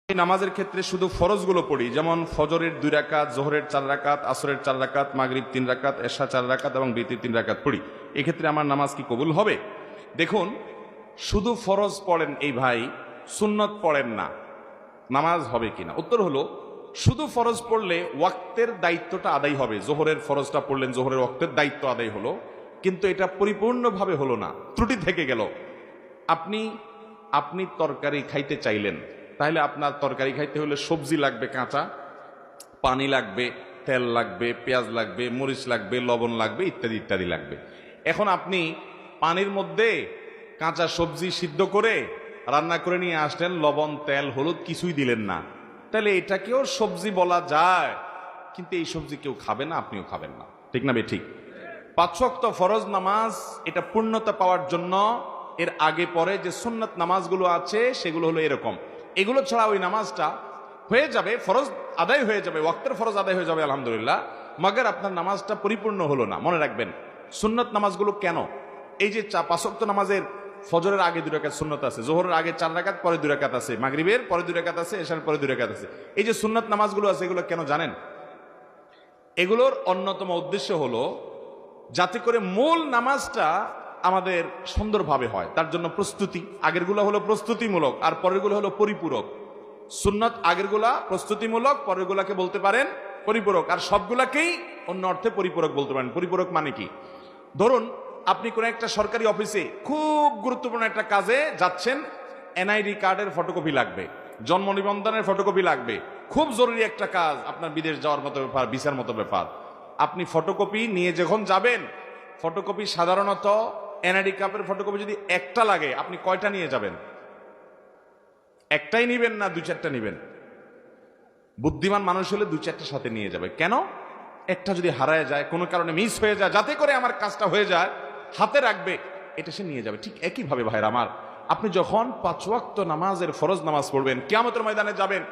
এই নামাজের ক্ষেত্রে শুধু ফরজগুলো পড়ি, যেমন ফজরের 2 রাকাত, জোহরের 4 রাকাত, আসরের 4 রাকাত, মাগরিব 3 রাকাত, এশা 4 রাকাত এবং বিতির 3 রাকাত পড়ি, এক্ষেত্রে আমার নামাজ কি কবুল হবে? দেখুন, শুধু ফরজ পড়েন এই ভাই, সুন্নত পড়েন না, নামাজ হবে কিনা? উত্তর হলো, শুধু ফরজ পড়লে ওয়াক্তের দায়িত্বটা আদায় হবে। জোহরের ফরজটা পড়লেন, জোহরের ওয়াক্তের দায়িত্ব আদায় হলো, কিন্তু এটা পরিপূর্ণভাবে হলো না, ত্রুটি থেকে গেল। আপনি তরকারি খাইতে চাইলেন, তাহলে আপনার তরকারি খাইতে হলে সবজি লাগবে কাঁচা, পানি লাগবে, তেল লাগবে, পেঁয়াজ লাগবে, মরিচ লাগবে, লবণ লাগবে, ইত্যাদি ইত্যাদি লাগবে। এখন আপনি পানির মধ্যে কাঁচা সবজি সিদ্ধ করে রান্না করে নিয়ে আসলেন, লবণ, তেল, হলুদ কিছুই দিলেন না, তাহলে এটাকেও সবজি বলা যায়, কিন্তু এই সবজি কেউ খাবে না, আপনিও খাবেন না, ঠিক না? ঠিক। 5 ওয়াক্ত ফরজ নামাজ এটা পূর্ণতা পাওয়ার জন্য এর আগে পরে যে সুন্নাত নামাজগুলো আছে সেগুলো হলো এরকম। এগুলো ছাড়া ওই নামাজটা হয়ে যাবে, ফরজ আদায় হয়ে যাবে, ওয়াক্তের ফরজ আদায় হয়ে যাবে আলহামদুলিল্লাহ, মাগার আপনার নামাজটা পরিপূর্ণ হলো না। মনে রাখবেন, সুন্নাত নামাজগুলো কেন? এই যে 5 ওয়াক্ত নামাজের ফজরের আগে 2 রাকাত সুন্নাত আছে, জোহরের আগে 4 রাকাত, পরে 2 রাকাত আছে, মাগরিবের পরে 2 রাকাত আছে, এশার পরে 2 রাকাত আছে। এই যে সুন্নাত নামাজগুলো আছে, এগুলো কেন জানেন? এগুলোর অন্যতম উদ্দেশ্য হলো যাতে করে মূল নামাজটা আমাদের সুন্দরভাবে হয়, তার জন্য প্রস্তুতি। আগেরগুলো হলো প্রস্তুতিমূলক, আর পরেরগুলো হলো পরিপূরক। সুন্নাত আগেরগুলা প্রস্তুতিমূলক, পরেরগুলাকে বলতে পারেন পরিপূরক, আর সবগুলাকেই অন্য অর্থে পরিপূরক বলতে পারেন। পরিপূরক মানে কি? ধরুন, আপনি কোন একটা সরকারি অফিসে খুব গুরুত্বপূর্ণ একটা কাজে যাচ্ছেন, এনআইডি কার্ডের ফটোকপি লাগবে, জন্ম নিবন্ধনের ফটোকপি লাগবে, খুব জরুরি একটা কাজ, আপনার বিদেশ যাওয়ার মতো ব্যাপার, ভিসার মতো ব্যাপার। আপনি ফটোকপি নিয়ে যখন যাবেন, ফটোকপি সাধারণত এনআইডি কার্ডের ফটোকপি যদি একটা লাগে, আপনি কয়টা নিয়ে যাবেন? একটাই নিবেন না 2-4টা নিবেন? বুদ্ধিমান মানুষ হলে 2-4টার সাথে নিয়ে যাবে। কেন? একটা যদি হারায় যায়, কোনো কারণে মিস হয়ে যায়, যাতে করে আমার কাজটা হয়ে যায়, হাতে রাখবে, এটা সে নিয়ে যাবে। ঠিক একইভাবে ভাইরা আমার, আপনি যখন 5 ওয়াক্ত নামাজের ফরজ নামাজ পড়বেন, কিয়ামতের ময়দানে যাবেন,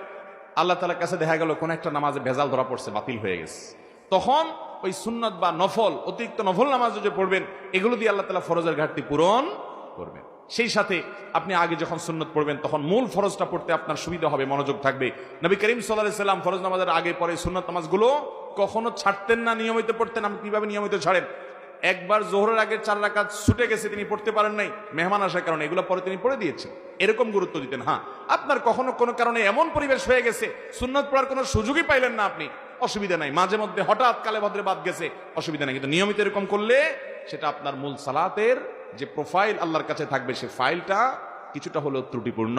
আল্লাহ তাআলার কাছে দেখা গেল কোন একটা নামাজে ভেজাল ধরা পড়ছে, বাতিল হয়ে গেছে, তখন ওই সুন্নাত বা নফল, অতিরিক্ত নফল নামাজ যে পড়বেন, এগুলো দিয়ে আল্লাহ তাআলা ফরজের ঘাটতি পূরণ করবেন। সেই সাথে আপনি আগে যখন সুন্নত পড়বেন, তখন মূল ফরজটা পড়তে আপনার সুবিধা হবে, মনোযোগ থাকবে। নবী করিম সাল্লাল্লাহু আলাইহি সাল্লাম ফরজ নামাজের আগে পরে সুন্নত নামাজগুলো কখনো ছাড়তেন না, নিয়মিত পড়তেন। আপনি কিভাবে নিয়মিত ছাড়েন? একবার জোহরের আগে 4 রাকাত ছুটে গেছে, তিনি পড়তে পারেন নাই মেহমান আসার কারণে, এগুলো পরে তিনি পড়ে দিয়েছেন, এরকম গুরুত্ব দিতেন। হ্যাঁ, আপনার কখনো কোনো কারণে এমন পরিবেশ হয়ে গেছে, সুন্নত পড়ার কোনো সুযোগই পাইলেন না আপনি, অসুবিধা নাই, মাঝে মধ্যে হঠাৎ কালে ভদ্রে বাদ গেছে, অসুবিধা নাই, কিন্তু নিয়মিত এরকম করলে সেটা আপনার মূল সালাতের যে প্রোফাইল আল্লাহর কাছে থাকবে, সে ফাইলটা কিছুটা হলেও ত্রুটিপূর্ণ